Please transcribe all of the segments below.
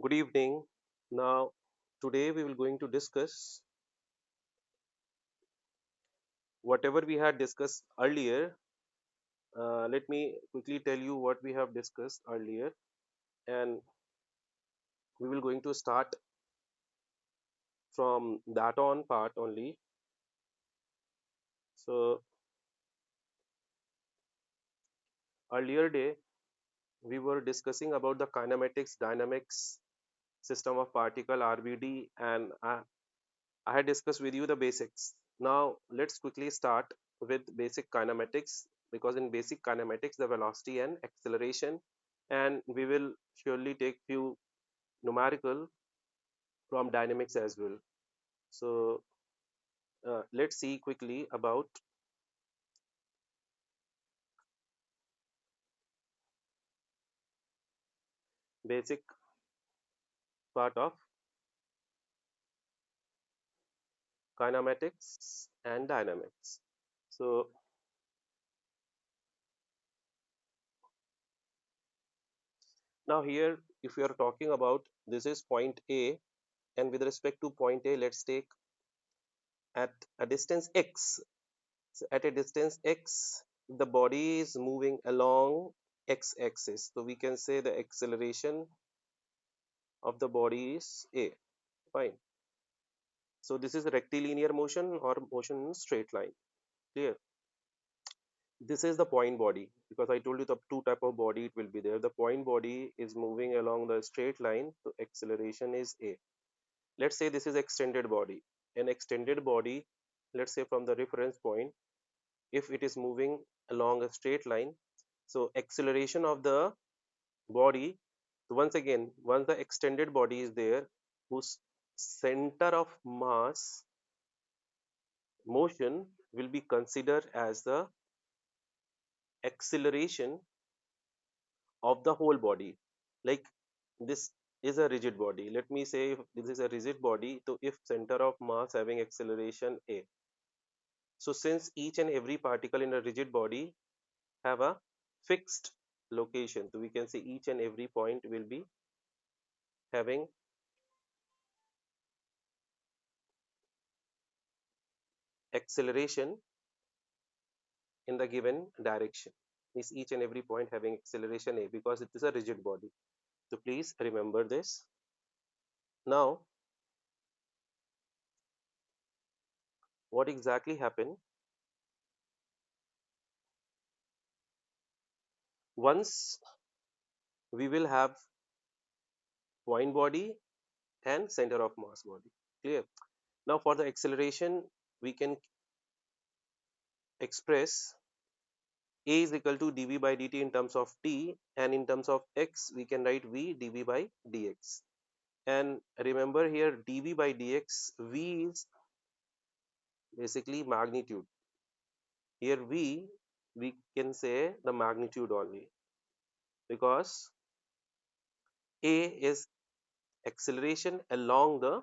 Good evening. Now, today we will going to discuss whatever we had discussed earlier. Let me quickly tell you what we have discussed earlier, and we will going to start from that on part only. So, earlier day we were discussing about the kinematics, dynamics, system of particle (RBD), and I had discussed with you the basics. Now, let's quickly start with basic kinematics because in basic kinematics, the velocity and acceleration, and we will surely take few numerical from dynamics as well. So, let's see quickly about basic part of kinematics and dynamics. So, now here, if we are talking about this is point A, and with respect to point A, let's take at a distance x. So at a distance x, the body is moving along x-axis. So we can say the acceleration of the body is a. Fine. So this is rectilinear motion or motion in straight line. Clear? This is the point body because I told you the two type of body it will be there. The point body is moving along the straight line. So acceleration is a. Let's say this is extended body. An extended body, let's say from the reference point, if it is moving along a straight line, so acceleration of the body, once again, once the extended body is there, whose center of mass motion will be considered as the acceleration of the whole body. Like this is a rigid body, let me say if this is a rigid body, so if center of mass having acceleration a, so since each and every particle in a rigid body have a fixed location, so we can say each and every point will be having acceleration in the given direction. Is each and every point having acceleration a because it is a rigid body. So please remember this. Now, what exactly happened once we will have point body and center of mass body? Clear? Now, for the acceleration, we can express a is equal to dv by dt in terms of t, and in terms of x, we can write v dv by dx. And remember here, dv by dx, v is basically magnitude. Here we can say the magnitude only because a is acceleration along the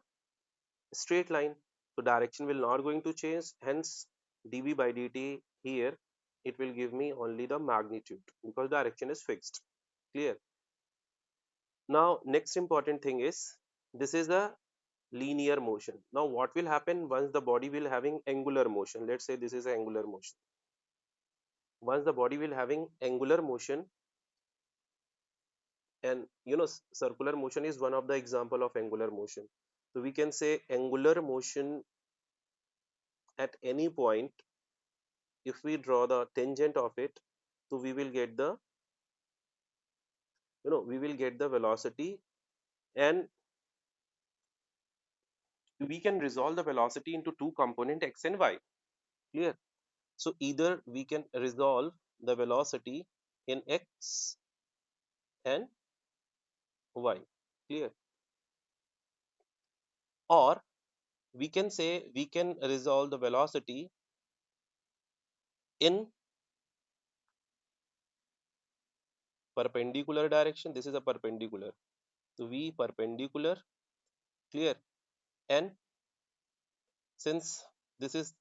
straight line. So direction will not going to change. Hence, dv by dt here it will give me only the magnitude because direction is fixed. Clear? Now, next important thing is this is the linear motion. Now, what will happen once the body will having angular motion? Let's say this is angular motion. Once the body will having angular motion, and circular motion is one of the example of angular motion, so we can say angular motion at any point, if we draw the tangent of it, so we will get the velocity, and we can resolve the velocity into two component x and y. Clear? So either we can resolve the velocity in x and y. Clear? Or we can say we can resolve the velocity in perpendicular direction. This is a perpendicular, so v perpendicular. Clear? And since this is,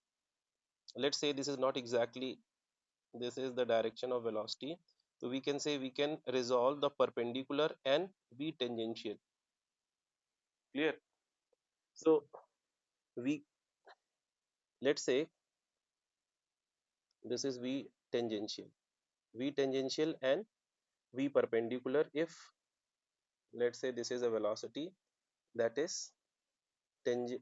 let's say this is not exactly, this is the direction of velocity, so we can say we can resolve the perpendicular and v tangential. Clear? So we, let's say this is v tangential, v tangential and v perpendicular. If let's say this is a velocity that is tangent,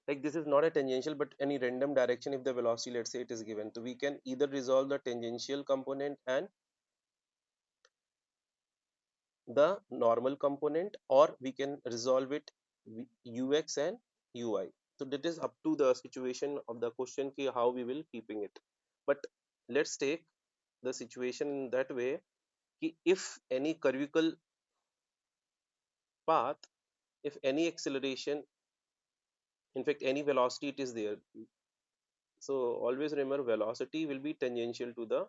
like this is not a tangential but any random direction, if the velocity let's say it is given, so we can either resolve the tangential component and the normal component, or we can resolve it ux and ui. So that is up to the situation of the question ki how we will keeping it. But let's take the situation in that way ki if any curvical path, if any acceleration, in fact any velocity it is there, so always remember velocity will be tangential to the,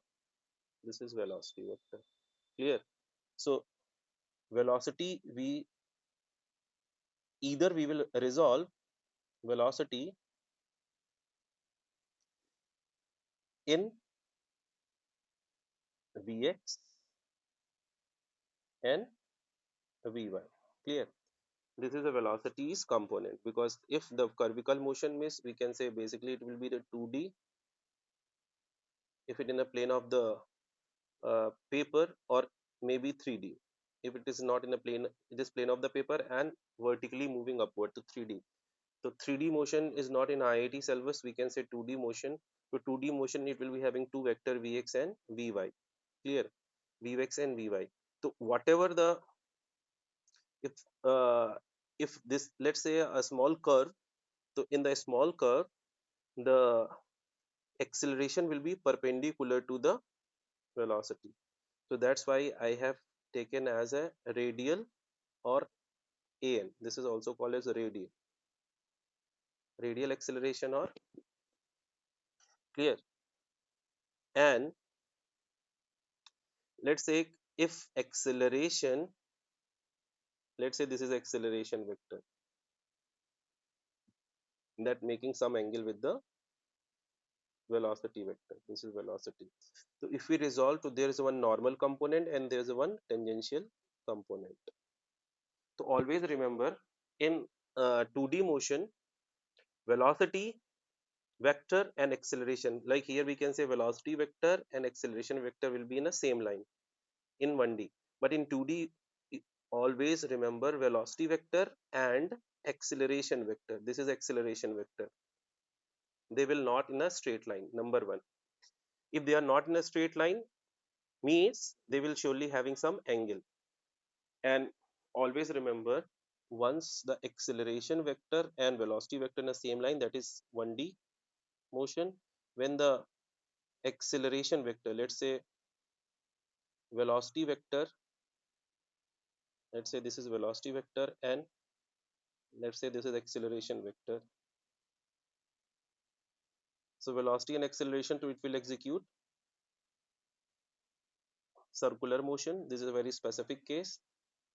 this is velocity vector. Clear? So velocity, we either we will resolve velocity in vx and vy. Clear? This is a velocities component, because if the curvical motion means we can say basically it will be the 2D if it in a plane of the paper, or maybe 3D if it is not in a plane, it is plane of the paper and vertically moving upward to 3D. So 3D motion is not in IIT syllabus, we can say 2D motion. So 2D motion it will be having two vector Vx and Vy. Clear? Vx and Vy. So whatever the, if uh, if this let's say a small curve, so in the small curve the acceleration will be perpendicular to the velocity. So that's why I have taken as a radial or an, this is also called as a radial acceleration or, clear? And let's say if acceleration, let's say this is acceleration vector that making some angle with the velocity vector, this is velocity. So if we resolve, so there is one normal component and there is one tangential component. So always remember in 2D motion, velocity vector and acceleration, like here we can say velocity vector and acceleration vector will be in a same line in 1D. But in 2D, always remember velocity vector and acceleration vector, this is acceleration vector, they will not in a straight line, number one. If they are not in a straight line, means they will surely having some angle. And always remember, once the acceleration vector and velocity vector in the same line, that is 1D motion. When the acceleration vector, let's say velocity vector, let's say this is velocity vector and let's say this is acceleration vector. So velocity and acceleration to it will execute circular motion, this is a very specific case.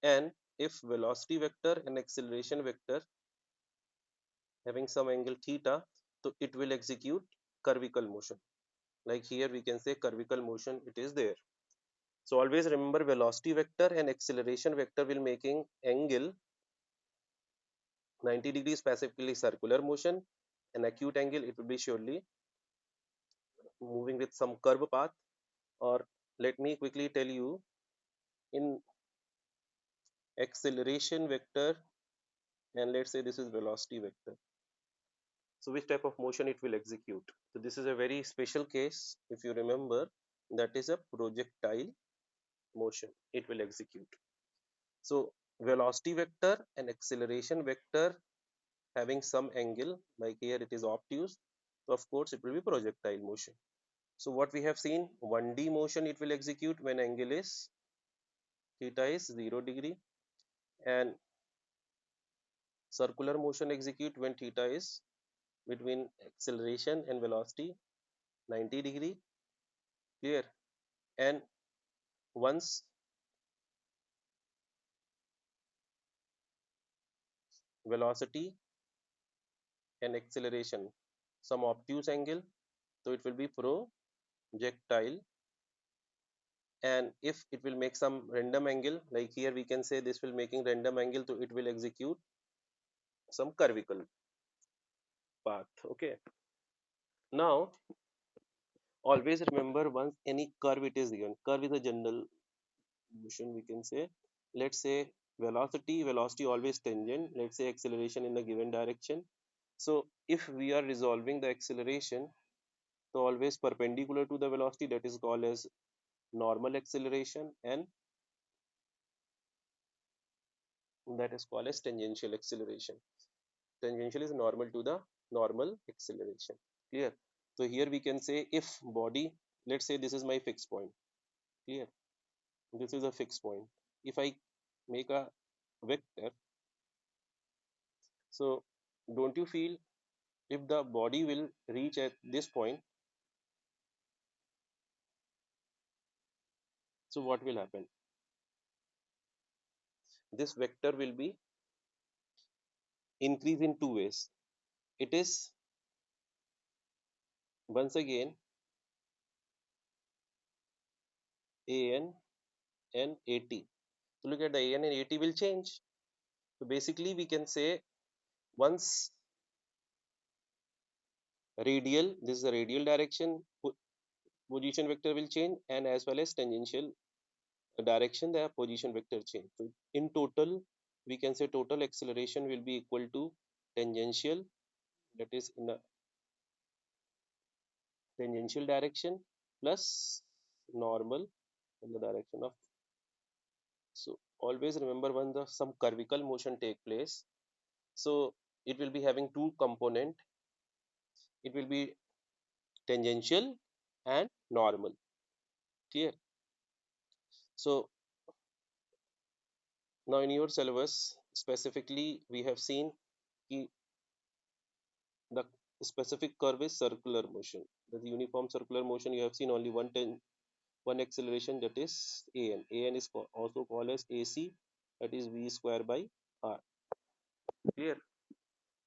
And if velocity vector and acceleration vector having some angle theta, so it will execute curvical motion, like here we can say curvical motion it is there. So always remember velocity vector and acceleration vector will making angle 90 degrees specifically circular motion, an acute angle it will be surely moving with some curve path. Or let me quickly tell you, in acceleration vector and let's say this is velocity vector, so which type of motion it will execute? So this is a very special case, if you remember, that is a projectile motion it will execute. So velocity vector and acceleration vector having some angle, like here it is obtuse, so of course it will be projectile motion. So what we have seen, 1D motion it will execute when angle is theta is 0 degree, and circular motion execute when theta is between acceleration and velocity 90 degree. Clear? And once velocity and acceleration some obtuse angle, so it will be projectile and if it will make some random angle, like here we can say this will making random angle, so it will execute some curvical path. Okay, now always remember, once any curve it is given, curve is a general motion we can say. Let's say velocity always tangent, let's say acceleration in a given direction. So if we are resolving the acceleration, so always perpendicular to the velocity, that is called as normal acceleration, and that is called as tangential acceleration. Tangential is normal to the normal acceleration. Clear? So here we can say if body, let's say this is my fixed point. Clear? This is a fixed point. If I make a vector, so don't you feel if the body will reach at this point, so what will happen? This vector will be increase in two ways. It is once again an and at. So look at the an and at will change. So basically we can say once radial, this is the radial direction, position vector will change, and as well as tangential direction, the position vector change. So in total we can say total acceleration will be equal to tangential, that is in the tangential direction, plus normal in the direction of. So always remember when the some curvical motion take place, so it will be having two component, it will be tangential and normal. Clear? So now in your syllabus specifically we have seen ki the specific curve is circular motion. The uniform circular motion you have seen only one acceleration, that is an. An is also called as AC, that is v square by r. Clear?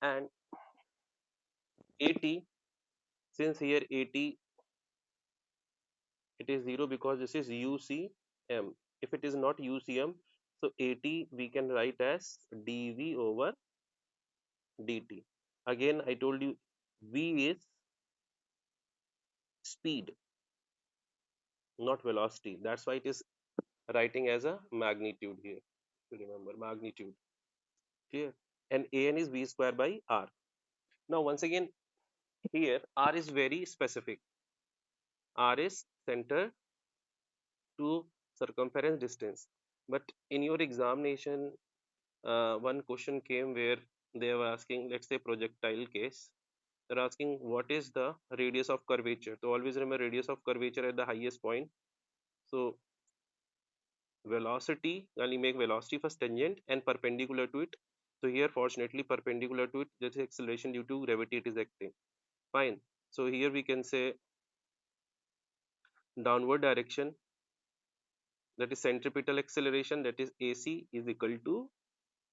And at, since here at it is 0 because this is UCM. If it is not UCM, so at we can write as dv over dt. Again I told you v is speed, not velocity. That's why it is writing as a magnitude here. Remember magnitude. Clear? And an is v square by r. Now once again here r is very specific. R is center to circumference distance. But in your examination, one question came where they were asking, let's say projectile case, they're asking what is the radius of curvature. So always remember radius of curvature at the highest point. So velocity, only make velocity first tangent and perpendicular to it. So here fortunately perpendicular to it, this is acceleration due to gravity it is acting. Fine. So here we can say downward direction, that is centripetal acceleration, that is AC is equal to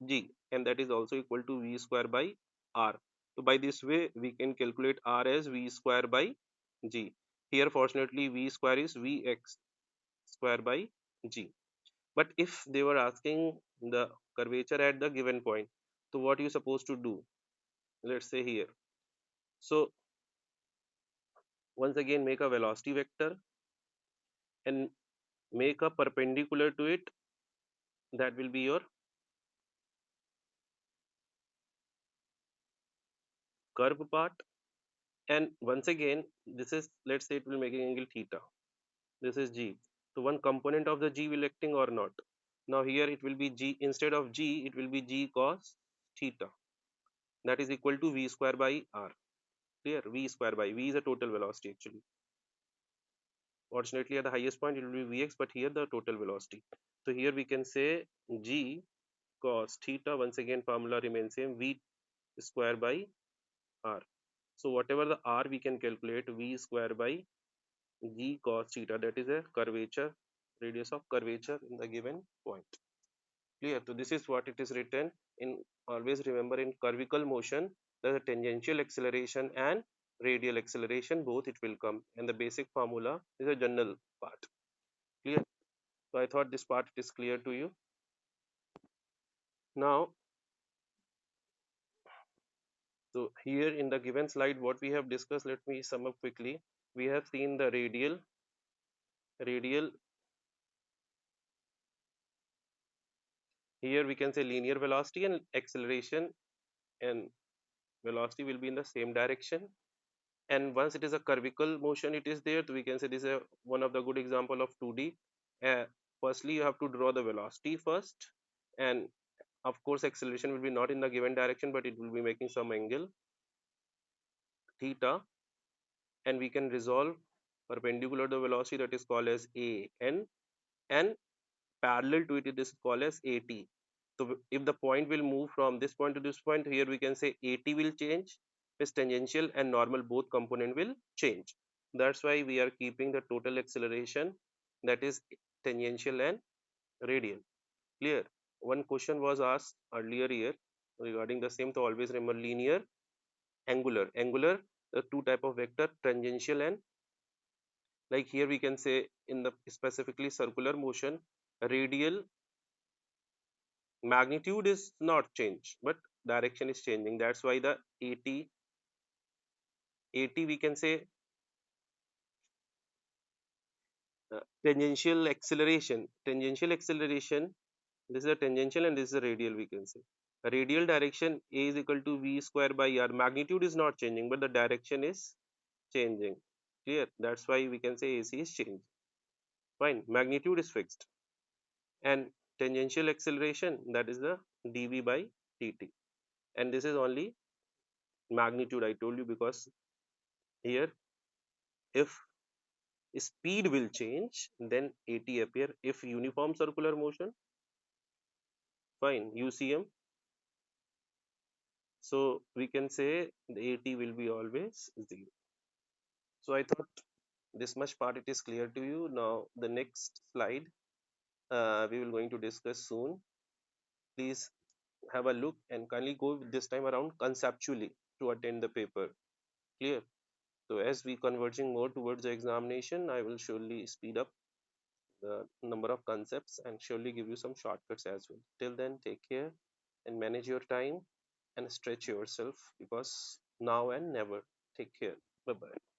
g, and that is also equal to v square by r. So by this way we can calculate r as v square by g. Here fortunately v square is vx square by g. But if they were asking the curvature at the given point, so what you supposed to do? Let's say here. So once again make a velocity vector and make a perpendicular to it, that will be your curve part. And once again this is, let's say it will making angle theta, this is g. So one component of the g will acting or not. Now here it will be g, instead of g it will be g cos theta, that is equal to v square by r. Clear? V square by, v is a total velocity actually. Fortunately at the highest point it will be vx, but here the total velocity. So here we can say g cos theta, once again formula remains same, v square by r. So whatever the r we can calculate v square by g cos theta, that is a curvature, radius of curvature in the given point. Clear? So this is what it is written in. Always remember in curvical motion there's a tangential acceleration and radial acceleration, both it will come, and the basic formula is a general part. Clear? So I thought this part is clear to you. Now, so here in the given slide, what we have discussed, let me sum up quickly. We have seen the radial, here we can say linear velocity and acceleration and velocity will be in the same direction. And once it is a curvical motion, it is there. So we can say this is one of the good example of 2D. Uh, Firstly, you have to draw the velocity first, and of course, acceleration will be not in the given direction, but it will be making some angle theta, and we can resolve perpendicular to the velocity, that is called as a n, and parallel to it, it is called as at. So if the point will move from this point to this point, here we can say at will change, is tangential and normal both component will change. That's why we are keeping the total acceleration, that is tangential and radial. Clear? One question was asked earlier here regarding the same, so always remember linear, angular, the two type of vector, tangential and, like here we can say in the specifically circular motion, radial magnitude is not changed, but direction is changing. That's why the at we can say tangential acceleration, this is a tangential and this is a radial, we can say a radial direction a is equal to v square by r. Magnitude is not changing, but the direction is changing. Clear? That's why we can say ac is changing. Fine, magnitude is fixed, and tangential acceleration, that is the dv by dt, and this is only magnitude, I told you, because here if speed will change, then at appear. If uniform circular motion, fine, ucm, so we can say the at will be always 0. So I thought this much part it is clear to you. Now the next slide we will going to discuss soon. Please have a look and kindly go this time around conceptually to attend the paper. Clear? So as we converging more towards the examination, I will surely speed up the number of concepts and surely give you some shortcuts as well. Till then, take care and manage your time and stretch yourself, because now and never. Take care. Bye bye.